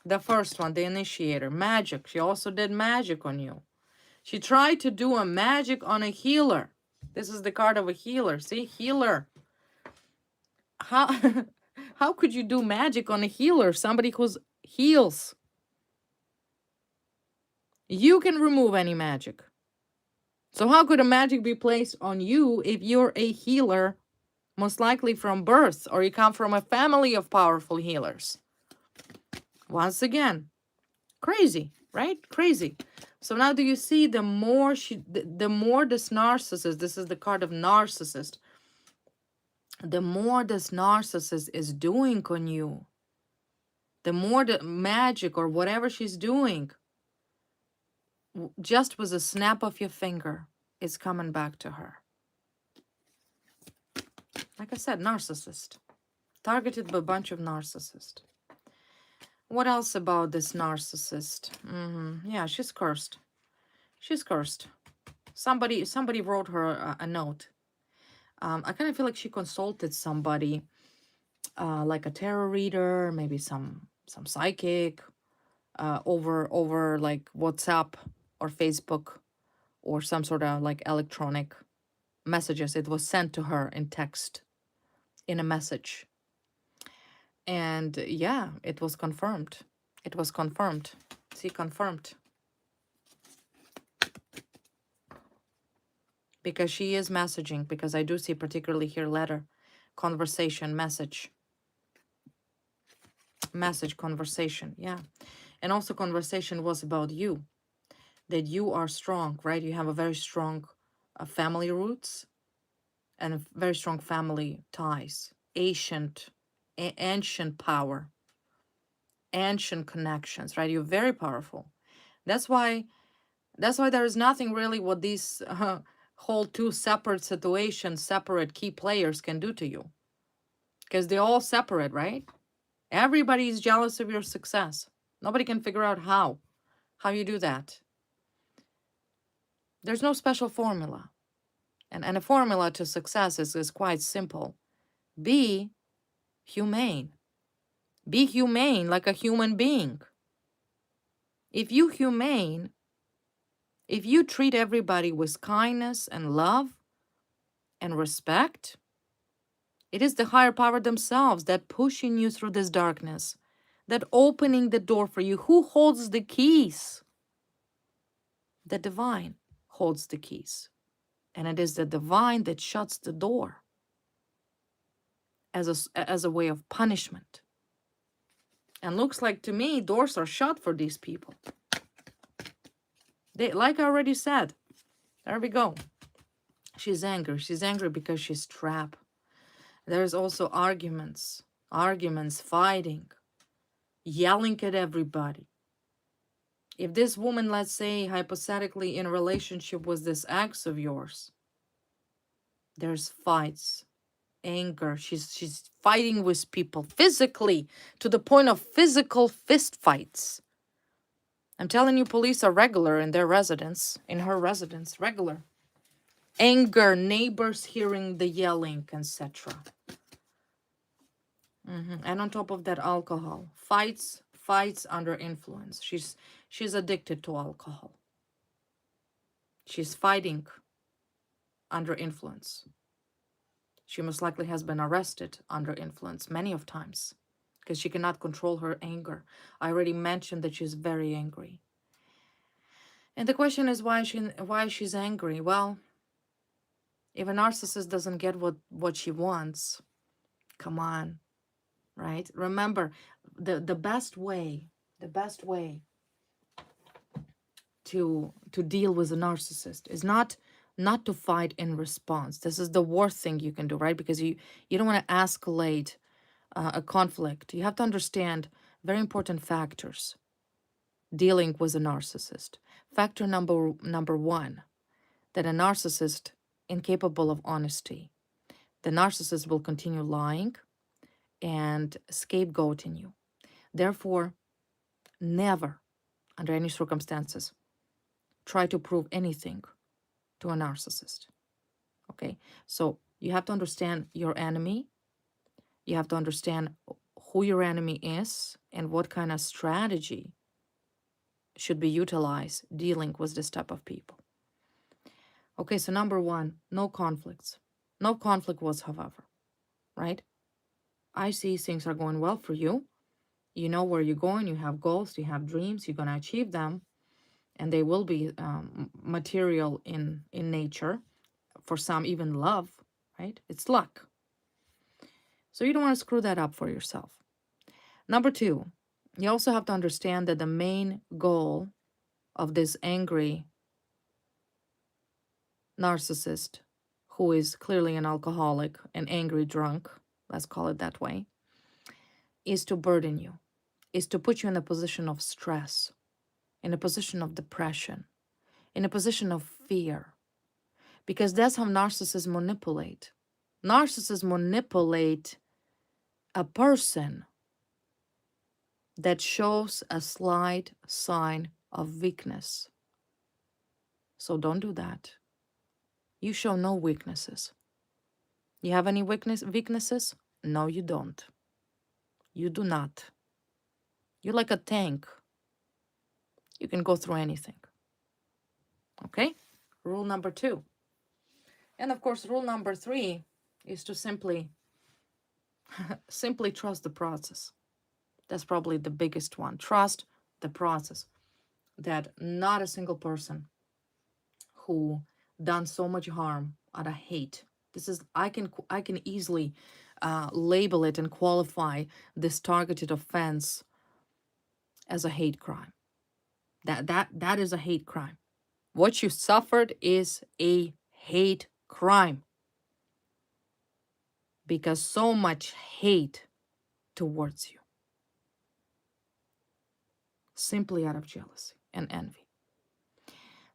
The first one, the initiator, magic. She also did magic on you. She tried to do a magic on a healer. This is the card of a healer. See, healer. How could you do magic on a healer? Somebody who heals. You can remove any magic. So how could a magic be placed on you if you're a healer, most likely from birth, or you come from a family of powerful healers? Once again, crazy, right? Crazy. So now do you see the more this narcissist, this is the card of narcissist, the more this narcissist is doing on you, the more the magic or whatever she's doing, just with a snap of your finger, is coming back to her. Like I said, narcissist. Targeted by a bunch of narcissists. What else about this narcissist? Yeah, she's cursed. She's cursed. Somebody wrote her a note. I kind of feel like she consulted somebody, like a tarot reader, maybe some psychic, over like WhatsApp or Facebook or some sort of like electronic messages. It was sent to her in text, in a message. And yeah, it was confirmed. It was confirmed. See, confirmed. Because she is messaging, because I do see particularly here letter, conversation, message, conversation. Yeah. And also conversation was about you, that you are strong, right? You have a very strong family roots and a very strong family ties, ancient power, ancient connections, right? You're very powerful. That's why That's why there is nothing really what these whole two separate situations, separate key players can do to you. Because they're all separate, right? Everybody is jealous of your success. Nobody can figure out how you do that. There's no special formula. And a formula to success is quite simple. Be humane. Be humane like a human being. If you humane, if you treat everybody with kindness and love and respect, it is the higher power themselves that pushing you through this darkness, that opening the door for you. Who holds the keys? The divine holds the keys. And it is the divine that shuts the door as a way of punishment. And looks like to me, doors are shut for these people. They, like I already said, there we go. She's angry. She's angry because she's trapped. There's also arguments, fighting, yelling at everybody. If this woman, let's say, hypothetically in a relationship with this ex of yours, there's fights, anger. She's fighting with people physically to the point of physical fist fights. I'm telling you, police are regular in their residence, in her residence, regular. Anger, neighbors hearing the yelling, etc. And on top of that, alcohol. Fights under influence. She's addicted to alcohol. She's fighting under influence. She most likely has been arrested under influence many of times because she cannot control her anger. I already mentioned that she's very angry. And the question is why she's angry. Well, if a narcissist doesn't get what she wants, come on, right? Remember, the best way to deal with a narcissist is not to fight in response. This is the worst thing you can do, right? Because you don't want to escalate a conflict. You have to understand very important factors dealing with a narcissist. Factor number one, that a narcissist incapable of honesty. The narcissist will continue lying and scapegoating you. Therefore, never, under any circumstances, try to prove anything to a narcissist. Okay? So you have to understand your enemy. You have to understand who your enemy is and what kind of strategy should be utilized dealing with this type of people. Okay, so number one, no conflicts. No conflict whatsoever, right? I see things are going well for you. You know where you're going. You have goals. You have dreams. You're going to achieve them. And they will be material in nature. For some, even love, right? It's luck. So you don't want to screw that up for yourself. Number two, you also have to understand that the main goal of this angry narcissist, who is clearly an alcoholic, an angry drunk, let's call it that way, is to burden you, is to put you in a position of stress, in a position of depression, in a position of fear. Because that's how narcissists manipulate. Narcissists manipulate a person that shows a slight sign of weakness. So don't do that. You show no weaknesses. You have any weaknesses? No, you don't. You do not. You're like a tank. You can go through anything. Okay? Rule number two. And of course, rule number three is to simply trust the process. That's probably the biggest one. Trust the process. That not a single person who done so much harm out of hate. This is I can easily label it and qualify this targeted offense as a hate crime. That is a hate crime. What you suffered is a hate crime. Because so much hate towards you. Simply out of jealousy and envy.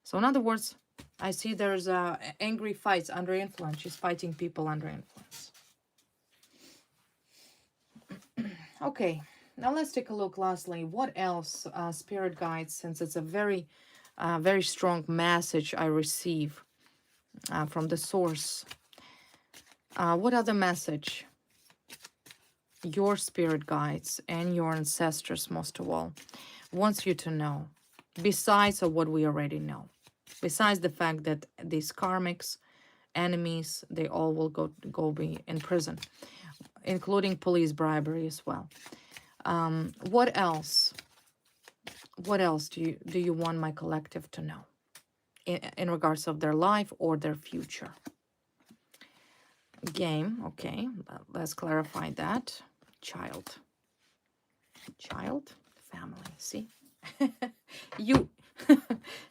So in other words, I see there's angry fights under influence. She's fighting people under influence. Okay, now let's take a look lastly. What else, spirit guides, since it's a very, very strong message I receive from the source. What other message your spirit guides and your ancestors, most of all, wants you to know, besides of what we already know, besides the fact that these karmics, enemies, they all will go be in prison, including police bribery as well. What else? What else do you want my collective to know in regards of their life or their future? Game, okay, let's clarify that. Child, family. See, you.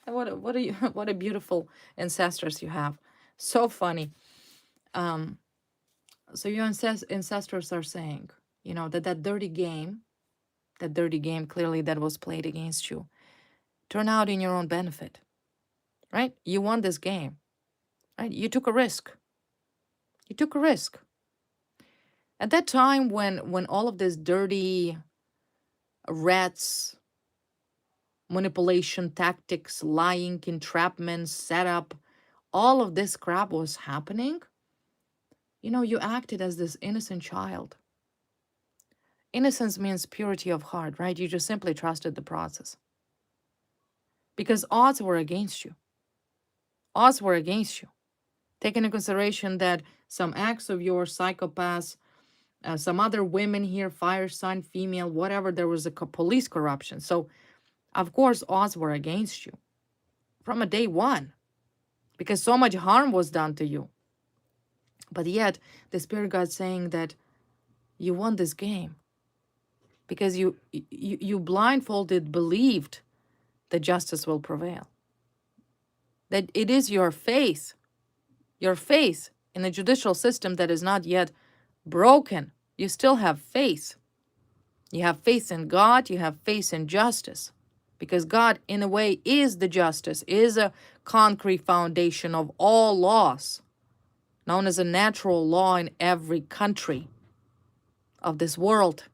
what a beautiful ancestors you have. So funny. So your ancestors are saying, you know, that dirty game clearly that was played against you, turn out in your own benefit, right? You won this game, right? You took a risk. You took a risk. At that time when all of this dirty rats, manipulation tactics, lying, entrapment, setup, all of this crap was happening, you know, you acted as this innocent child. Innocence means purity of heart, right? You just simply trusted the process. Because odds were against you. Odds were against you. Take into consideration that some acts of your psychopaths, some other women here, fire sign, female, whatever, there was a police corruption. So, of course, odds were against you from a day one because so much harm was done to you. But yet, the spirit guide's saying that you won this game because you blindfolded believed that justice will prevail. That it is your faith in the judicial system that is not yet broken. You still have faith. You have faith in God, you have faith in justice. Because God, in a way, is the justice, is a concrete foundation of all laws, known as a natural law in every country of this world.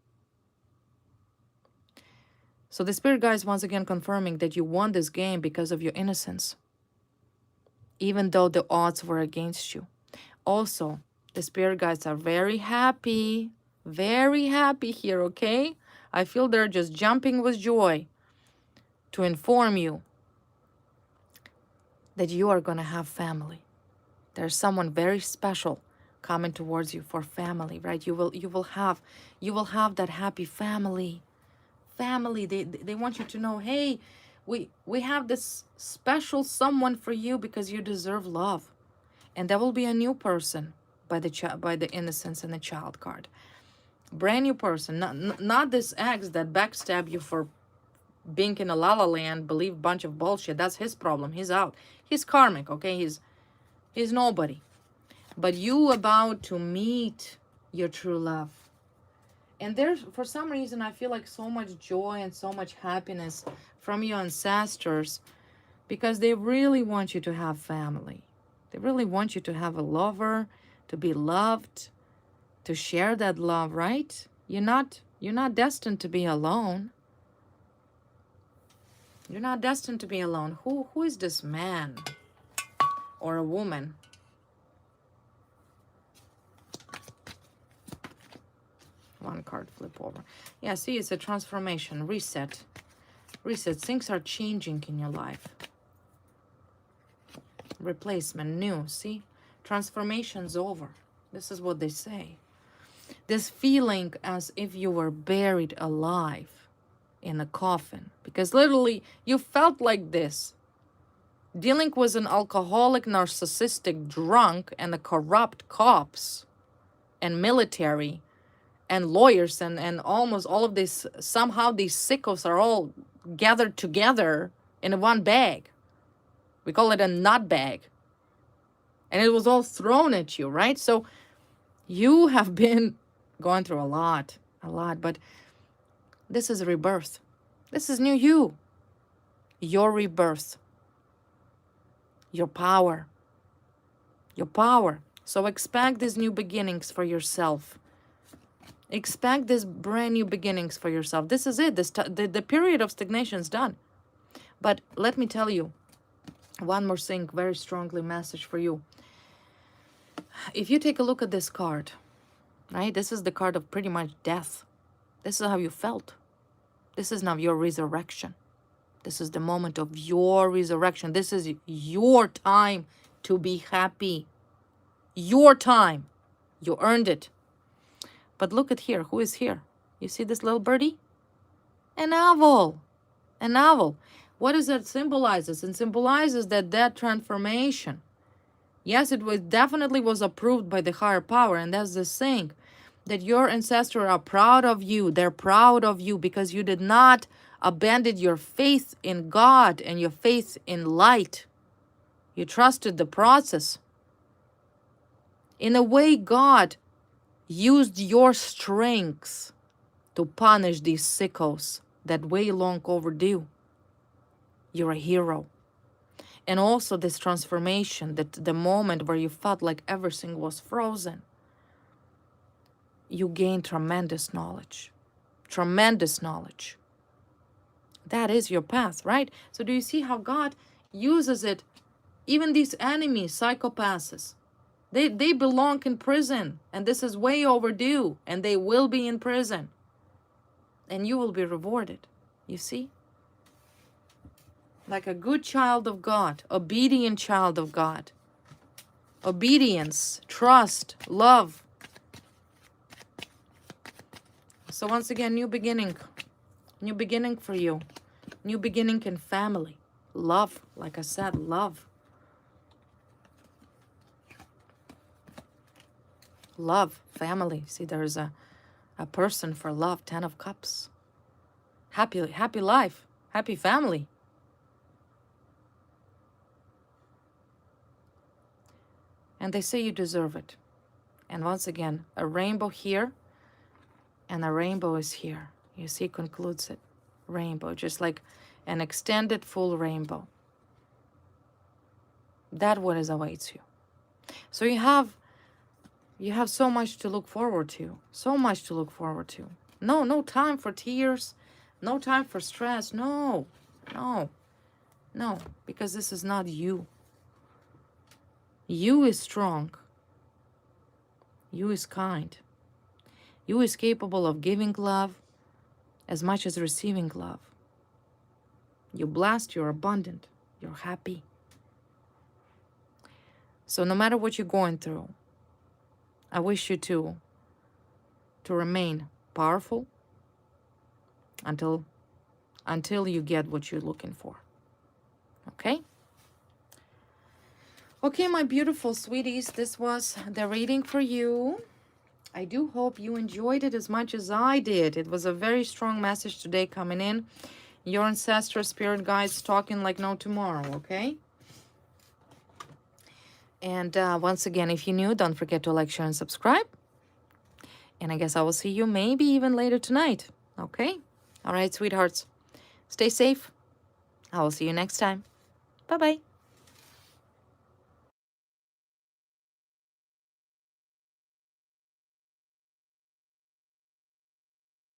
So the spirit guide is once again confirming that you won this game because of your innocence, even though the odds were against you. Also, the spirit guides are very happy here, okay? I feel they're just jumping with joy to inform you that you are going to have family. There's someone very special coming towards you for family, right? You will have that happy family. They want you to know, hey, we have this special someone for you because you deserve love. And that will be a new person by the innocence and the child card. Brand new person, not this ex that backstabbed you for being in a la-la land, believe bunch of bullshit. That's his problem. He's out. He's karmic, okay? He's nobody. But you about to meet your true love. And there's, for some reason, I feel like so much joy and so much happiness from your ancestors because they really want you to have family. They really want you to have a lover, to be loved, to share that love, right? You're not destined to be alone. You're not destined to be alone. Who is this man or a woman? One card flip over. Yeah, see, it's a transformation, reset. Things are changing in your life. Replacement, new, see? Transformation's over. This is what they say. This feeling as if you were buried alive in a coffin. Because literally, you felt like this. Dealing with an alcoholic, narcissistic drunk and the corrupt cops and military and lawyers and almost all of this, somehow these sickos are all gathered together in one bag. We call it a nut bag. And it was all thrown at you, right? So you have been going through a lot, but this is rebirth. This is new you. Your rebirth. your power. Your power. So expect these new beginnings for yourself. Expect these brand new beginnings for yourself. This is it. The period of stagnation is done. But let me tell you one more thing, very strongly message for you. If you take a look at this card, right? This is the card of pretty much death. This is how you felt. This is now your resurrection. This is the moment of your resurrection. This is your time to be happy. Your time. You earned it. But look at here. Who is here? You see this little birdie? An owl. An owl. What does that symbolizes? It symbolizes that transformation. Yes, it was definitely was approved by the higher power. And that's the thing. That your ancestors are proud of you. They're proud of you because you did not abandon your faith in God and your faith in light. You trusted the process. In a way, God used your strengths to punish these sickos that way long overdue. You're a hero. And also this transformation, that the moment where you felt like everything was frozen, you gained tremendous knowledge. Tremendous knowledge. That is your path, right? So do you see how God uses it? Even these enemies, psychopaths, they belong in prison. And this is way overdue. And they will be in prison. And you will be rewarded. You see? Like a good child of God. Obedient child of God. Obedience, trust, love. So once again, new beginning. New beginning for you. New beginning in family. Love. Like I said, love. Love. Family. See, there's a person for love. 10 of Cups. Happy life. Happy family. And they say you deserve it. And once again, a rainbow here. And a rainbow is here. You see, concludes it. Rainbow, just like an extended full rainbow. That what is awaits you. So you have so much to look forward to. So much to look forward to. No time for tears. No time for stress. No. Because this is not you. You is strong. You is kind. You is capable of giving love as much as receiving love. You're blessed, you're abundant, you're happy. So no matter what you're going through, I wish you to remain powerful until you get what you're looking for. Okay? Okay, my beautiful sweeties, this was the reading for you. I do hope you enjoyed it as much as I did. It was a very strong message today coming in. Your ancestral spirit guides talking like no tomorrow, okay? And once again, if you're new, don't forget to like, share, and subscribe. And I guess I will see you maybe even later tonight, okay? All right, sweethearts. Stay safe. I will see you next time. Bye-bye.